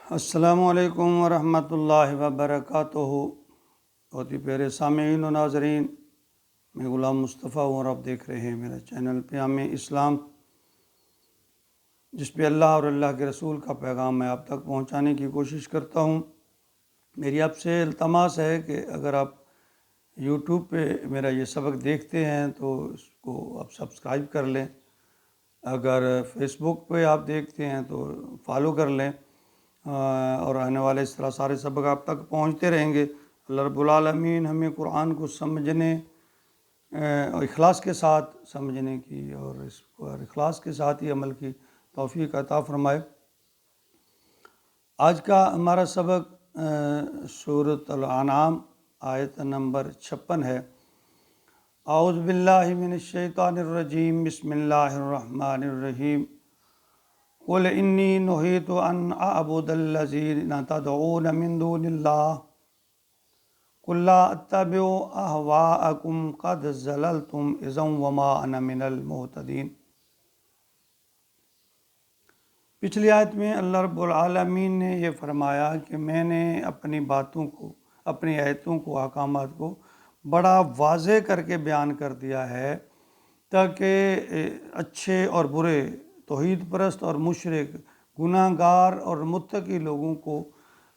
السلام علیکم ورحمۃ اللہ وبرکاتہ۔ بہت ہی پیارے سامعین و ناظرین، میں غلام مصطفیٰ ہوں اور آپ دیکھ رہے ہیں میرا چینل پیام اسلام، جس پہ اللہ اور اللہ کے رسول کا پیغام میں آپ تک پہنچانے کی کوشش کرتا ہوں۔ میری آپ سے التماس ہے کہ اگر آپ یوٹیوب پہ میرا یہ سبق دیکھتے ہیں تو اس کو آپ سبسکرائب کر لیں، اگر فیس بک پہ آپ دیکھتے ہیں تو فالو کر لیں، اور آنے والے اس طرح سارے سبق آپ تک پہنچتے رہیں گے۔ اللہ رب العالمین ہمیں قرآن کو سمجھنے اور اخلاص کے ساتھ سمجھنے کی اور اس پر اخلاص کے ساتھ ہی عمل کی توفیق عطا فرمائے۔ آج کا ہمارا سبق سورۃ الانعام آیت نمبر 56 ہے۔ اعوذ باللہ من الشیطان الرجیم، بسم اللہ الرحمن الرحیم۔ قل انی نہیت ان اعبد الذین تدعون من دون اللہ قل لا اتبع اہواءکم قد ضللتم اذا وما انا من المہتدین۔ پچھلی آیت میں اللہ رب العالمین نے یہ فرمایا کہ میں نے اپنی باتوں کو، اپنی آیتوں کو، احکامات کو بڑا واضح کر کے بیان کر دیا ہے تاکہ اچھے اور برے، توحید پرست اور مشرک، گناہ گار اور متقی لوگوں کو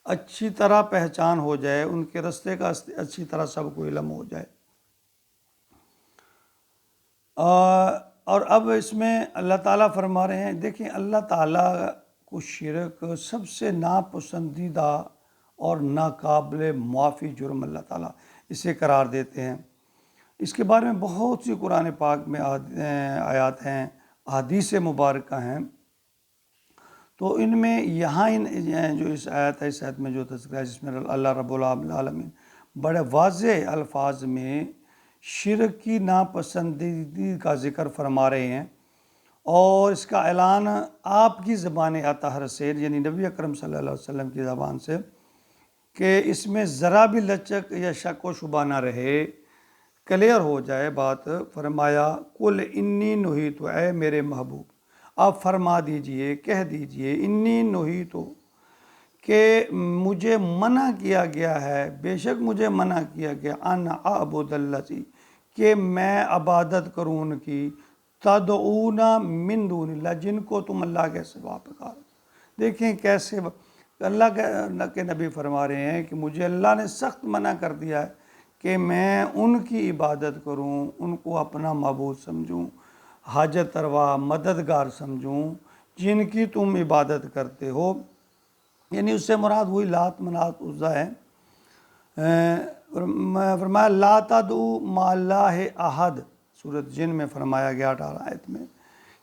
اچھی طرح پہچان ہو جائے، ان کے رستے کا اچھی طرح سب کو علم ہو جائے۔ اور اب اس میں اللہ تعالیٰ فرما رہے ہیں، دیکھیں اللہ تعالیٰ کو شرک سب سے ناپسندیدہ اور ناقابل معافی جرم اللہ تعالیٰ اسے قرار دیتے ہیں۔ اس کے بارے میں بہت سی قرآن پاک میں آیات ہیں، احادیث مبارکہ ہیں، تو ان میں یہاں جو اس آیت میں جو تذکرہ ہے، جس میں اللہ رب العالمین بڑے واضح الفاظ میں شرک کی ناپسندیدگی کا ذکر فرما رہے ہیں، اور اس کا اعلان آپ کی زبان اطہر سے، یعنی نبی اکرم صلی اللہ علیہ وسلم کی زبان سے، کہ اس میں ذرا بھی لچک یا شک و شبہ نہ رہے، کلیئر ہو جائے بات۔ فرمایا قل انی نہیت، اے میرے محبوب آپ فرما دیجئے، کہہ دیجئے، انی نہیت، کہ مجھے منع کیا گیا ہے، بے شک مجھے منع کیا گیا، ان اعبد الذی، کہ میں عبادت کروں ان کی، تدعون من دون اللہ، جن کو تم اللہ کے سوا پکارو۔ دیکھیں کیسے اللہ کے نبی فرما رہے ہیں کہ مجھے اللہ نے سخت منع کر دیا ہے کہ میں ان کی عبادت کروں، ان کو اپنا معبود سمجھوں، حاجت روا، مددگار سمجھوں، جن کی تم عبادت کرتے ہو۔ یعنی اس سے مراد وہی لات، منات، عزا ہے۔ فرمایا لا تدعوا مع اللہ احد، سورۃ جن میں فرمایا گیا 18 آیت میں،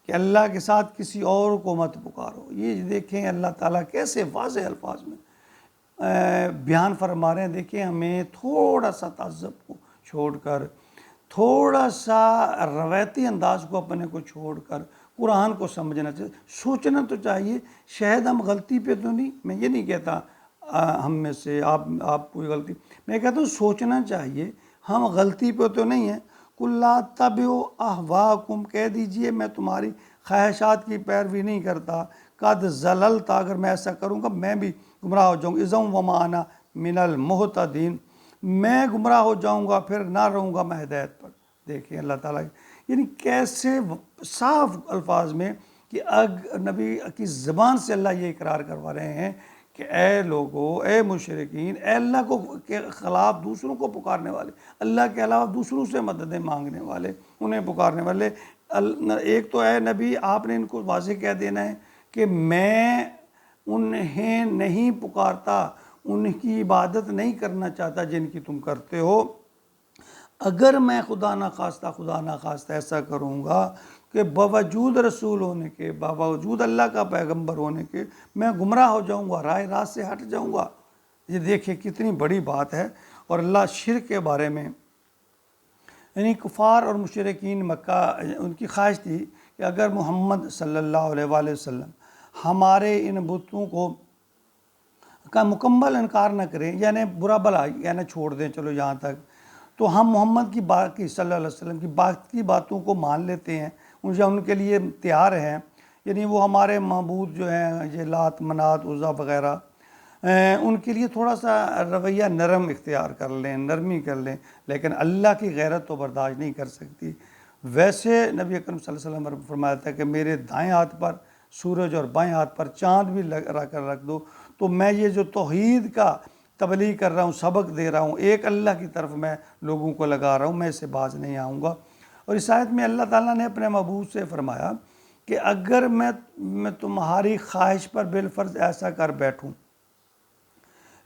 کہ اللہ کے ساتھ کسی اور کو مت پکارو۔ یہ دیکھیں اللہ تعالیٰ کیسے واضح الفاظ میں بیان فرما رہے ہیں۔ دیکھیں ہمیں تھوڑا سا تعصب کو چھوڑ کر، تھوڑا سا روایتی انداز کو اپنے کو چھوڑ کر قرآن کو سمجھنا چاہیے، سوچنا تو چاہیے شاید ہم غلطی پہ تو نہیں۔ میں یہ نہیں کہتا ہم میں سے آپ کوئی غلطی، میں کہتا ہوں سوچنا چاہیے ہم غلطی پہ تو نہیں ہیں۔ قل لا اتبع اہواءکم، کہہ دیجئے میں تمہاری خواہشات کی پیروی نہیں کرتا، قد ضللت، اگر میں ایسا کروں گا میں بھی گمراہ ہو جاؤں گا، اذا وما انا من المہتدین، میں گمراہ ہو جاؤں گا، پھر نہ رہوں گا میں ہدایت پر۔ دیکھیں اللہ تعالیٰ یعنی کیسے صاف الفاظ میں کہ نبی کی زبان سے اللہ یہ اقرار کروا رہے ہیں کہ اے لوگو، اے مشرکین، اے اللہ کو کے خلاف دوسروں کو پکارنے والے، اللہ کے علاوہ دوسروں سے مددیں مانگنے والے، انہیں پکارنے والے، ایک تو اے نبی آپ نے ان کو واضح کہہ دینا ہے کہ میں انہیں نہیں پکارتا، ان کی عبادت نہیں کرنا چاہتا جن کی تم کرتے ہو۔ اگر میں خدا نخواستہ ایسا کروں گا کہ باوجود رسول ہونے کے، باوجود اللہ کا پیغمبر ہونے کے، میں گمراہ ہو جاؤں گا، راہ راست سے ہٹ جاؤں گا۔ یہ دیکھیں کتنی بڑی بات ہے۔ اور اللہ شرک کے بارے میں، یعنی کفار اور مشرکین مکہ، ان کی خواہش تھی کہ اگر محمد صلی اللہ علیہ وآلہ وسلم ہمارے ان بتوں کو کا مکمل انکار نہ کریں، یعنی برا بھلا یعنی چھوڑ دیں، چلو یہاں تک، تو ہم محمد کی باقی صلی اللہ علیہ وسلم کی باقی باتوں کو مان لیتے ہیں، ان کے لیے تیار ہیں۔ یعنی وہ ہمارے معبود جو ہیں، یہ لات، منات، عزا وغیرہ، ان کے لیے تھوڑا سا رویہ نرم اختیار کر لیں، نرمی کر لیں، لیکن اللہ کی غیرت تو برداشت نہیں کر سکتی۔ ویسے نبی اکرم صلی اللہ علیہ وسلم فرمایا تھا کہ میرے دائیں ہاتھ پر سورج اور بائیں ہاتھ پر چاند بھی رکھ دو تو میں یہ جو توحید کا تبلیغ کر رہا ہوں، سبق دے رہا ہوں، ایک اللہ کی طرف میں لوگوں کو لگا رہا ہوں، میں اس سے باز نہیں آؤں گا۔ اور اس آیت میں اللہ تعالیٰ نے اپنے محبوب سے فرمایا کہ اگر میں تمہاری خواہش پر بالفرض ایسا کر بیٹھوں،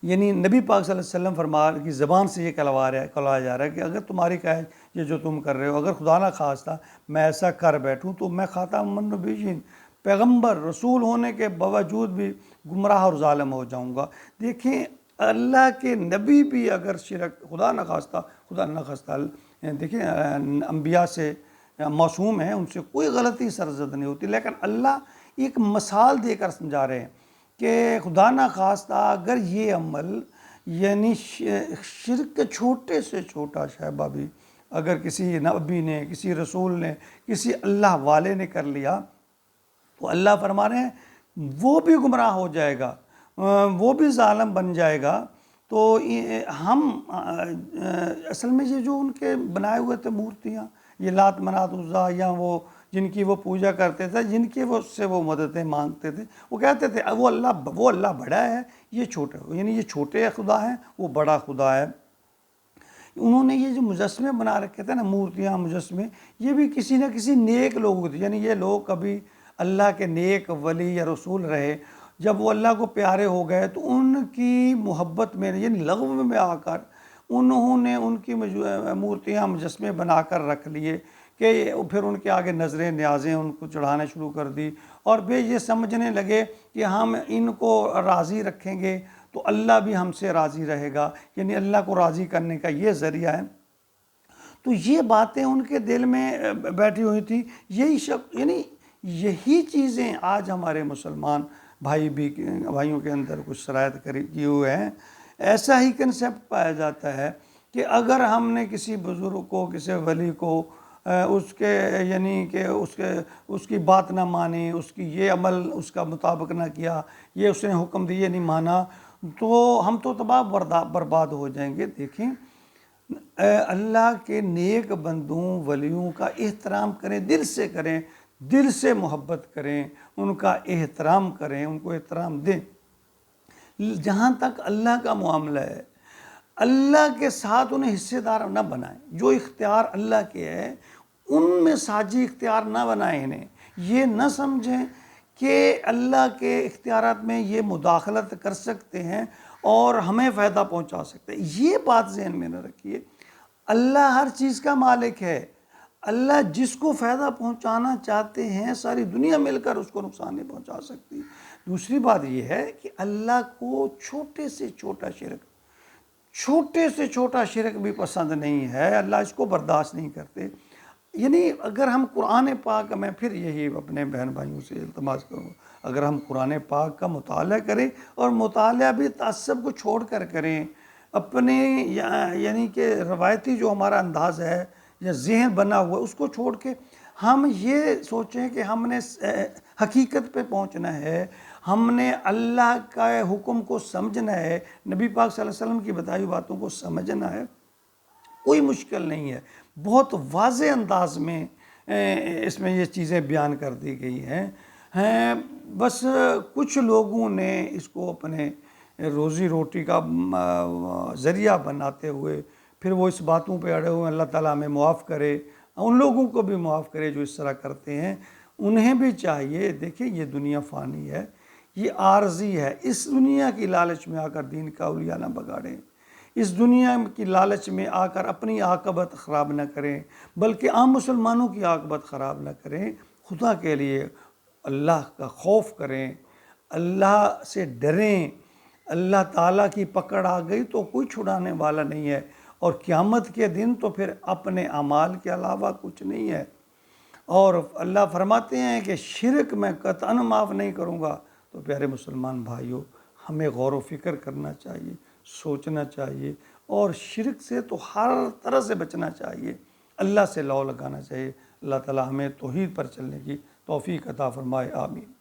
یعنی نبی پاک صلی اللہ علیہ وسلم فرما کی زبان سے یہ کہلایا جا رہا ہے کہ اگر تمہاری خواہش یہ جو تم کر رہے ہو، اگر خدا نہ خواستہ میں ایسا کر بیٹھوں تو میں خاتم النبیین، پیغمبر رسول ہونے کے باوجود بھی گمراہ اور ظالم ہو جاؤں گا۔ دیکھیں اللہ کے نبی بھی اگر شرک خدا نہ خواستہ دیکھیں انبیاء سے معصوم ہیں، ان سے کوئی غلطی سرزد نہیں ہوتی، لیکن اللہ ایک مثال دے کر سمجھا رہے ہیں کہ خدا نہ خواستہ اگر یہ عمل یعنی شرک کے چھوٹے سے چھوٹا شائبہ بھی اگر کسی نبی نے، کسی رسول نے، کسی اللہ والے نے کر لیا تو اللہ فرما رہے ہیں وہ بھی گمراہ ہو جائے گا، وہ بھی ظالم بن جائے گا۔ تو ہم اصل میں یہ جو ان کے بنائے ہوئے تھے مورتیاں، یہ لات منات عزا یا وہ جن کی وہ پوجا کرتے تھے، جن کی وہ سے وہ مددیں مانگتے تھے، وہ کہتے تھے وہ اللہ بڑا ہے، یہ چھوٹا، یعنی یہ چھوٹے خدا ہیں، وہ بڑا خدا ہے۔ انہوں نے یہ جو مجسمے بنا رکھے تھے نا، مورتیاں مجسمے، یہ بھی کسی نہ کسی نیک لوگ تھے، یعنی یہ لوگ کبھی اللہ کے نیک ولی یا رسول رہے، جب وہ اللہ کو پیارے ہو گئے تو ان کی محبت میں یعنی لغو میں آ کر انہوں نے ان کی مورتیاں مجسمے بنا کر رکھ لیے کہ پھر ان کے آگے نظریں نیازیں ان کو چڑھانا شروع کر دی، اور پھر یہ سمجھنے لگے کہ ہم ان کو راضی رکھیں گے تو اللہ بھی ہم سے راضی رہے گا، یعنی اللہ کو راضی کرنے کا یہ ذریعہ ہے۔ تو یہ باتیں ان کے دل میں بیٹھی ہوئی تھی، یعنی یہی چیزیں آج ہمارے مسلمان بھائیوں کے اندر کچھ شرائط کیے ہوئے ہیں۔ ایسا ہی کنسیپٹ پایا جاتا ہے کہ اگر ہم نے کسی بزرگ کو، کسی ولی کو اس کے یعنی کہ اس کی بات نہ مانی، اس کی یہ عمل اس کا مطابق نہ کیا، یہ اس نے حکم دیے نہیں مانا، تو ہم تو تباہ برباد ہو جائیں گے۔ دیکھیں اللہ کے نیک بندوں ولیوں کا احترام کریں، دل سے کریں، دل سے محبت کریں، ان کا احترام کریں، ان کو احترام دیں۔ جہاں تک اللہ کا معاملہ ہے، اللہ کے ساتھ انہیں حصے دار نہ بنائیں، جو اختیار اللہ کے ہے ان میں ساجی اختیار نہ بنائیں، انہیں یہ نہ سمجھیں کہ اللہ کے اختیارات میں یہ مداخلت کر سکتے ہیں اور ہمیں فائدہ پہنچا سکتے ہیں، یہ بات ذہن میں نہ رکھیے۔ اللہ ہر چیز کا مالک ہے، اللہ جس کو فائدہ پہنچانا چاہتے ہیں ساری دنیا مل کر اس کو نقصان نہیں پہنچا سکتی۔ دوسری بات یہ ہے کہ اللہ کو چھوٹے سے چھوٹا شرک بھی پسند نہیں ہے، اللہ اس کو برداشت نہیں کرتے۔ یعنی اگر ہم قرآن پاک، میں پھر یہی اپنے بہن بھائیوں سے التماس کروں، اگر ہم قرآن پاک کا مطالعہ کریں اور مطالعہ بھی تعصب کو چھوڑ کر کریں، اپنے یعنی کہ روایتی جو ہمارا انداز ہے یا ذہن بنا ہوا اس کو چھوڑ کے ہم یہ سوچیں کہ ہم نے حقیقت پہ پہنچنا ہے، ہم نے اللہ کا حکم کو سمجھنا ہے، نبی پاک صلی اللہ علیہ وسلم کی بتائی باتوں کو سمجھنا ہے، کوئی مشکل نہیں ہے، بہت واضح انداز میں اس میں یہ چیزیں بیان کر دی گئی ہیں۔ بس کچھ لوگوں نے اس کو اپنے روزی روٹی کا ذریعہ بناتے ہوئے پھر وہ اس باتوں پہ اڑے ہوئے، اللہ تعالیٰ ہمیں معاف کرے، ان لوگوں کو بھی معاف کرے جو اس طرح کرتے ہیں۔ انہیں بھی چاہیے، دیکھیں یہ دنیا فانی ہے، یہ عارضی ہے، اس دنیا کی لالچ میں آ کر دین کا اولیاء نہ بگاڑیں، اس دنیا کی لالچ میں آ کر اپنی عاقبت خراب نہ کریں، بلکہ عام مسلمانوں کی عاقبت خراب نہ کریں۔ خدا کے لیے اللہ کا خوف کریں، اللہ سے ڈریں۔ اللہ تعالیٰ کی پکڑ آ گئی تو کوئی چھڑانے والا نہیں ہے، اور قیامت کے دن تو پھر اپنے اعمال کے علاوہ کچھ نہیں ہے۔ اور اللہ فرماتے ہیں کہ شرک میں قطعاً معاف نہیں کروں گا۔ تو پیارے مسلمان بھائیوں، ہمیں غور و فکر کرنا چاہیے، سوچنا چاہیے، اور شرک سے تو ہر طرح سے بچنا چاہیے، اللہ سے لو لگانا چاہیے۔ اللہ تعالیٰ ہمیں توحید پر چلنے کی توفیق عطا فرمائے، آمین۔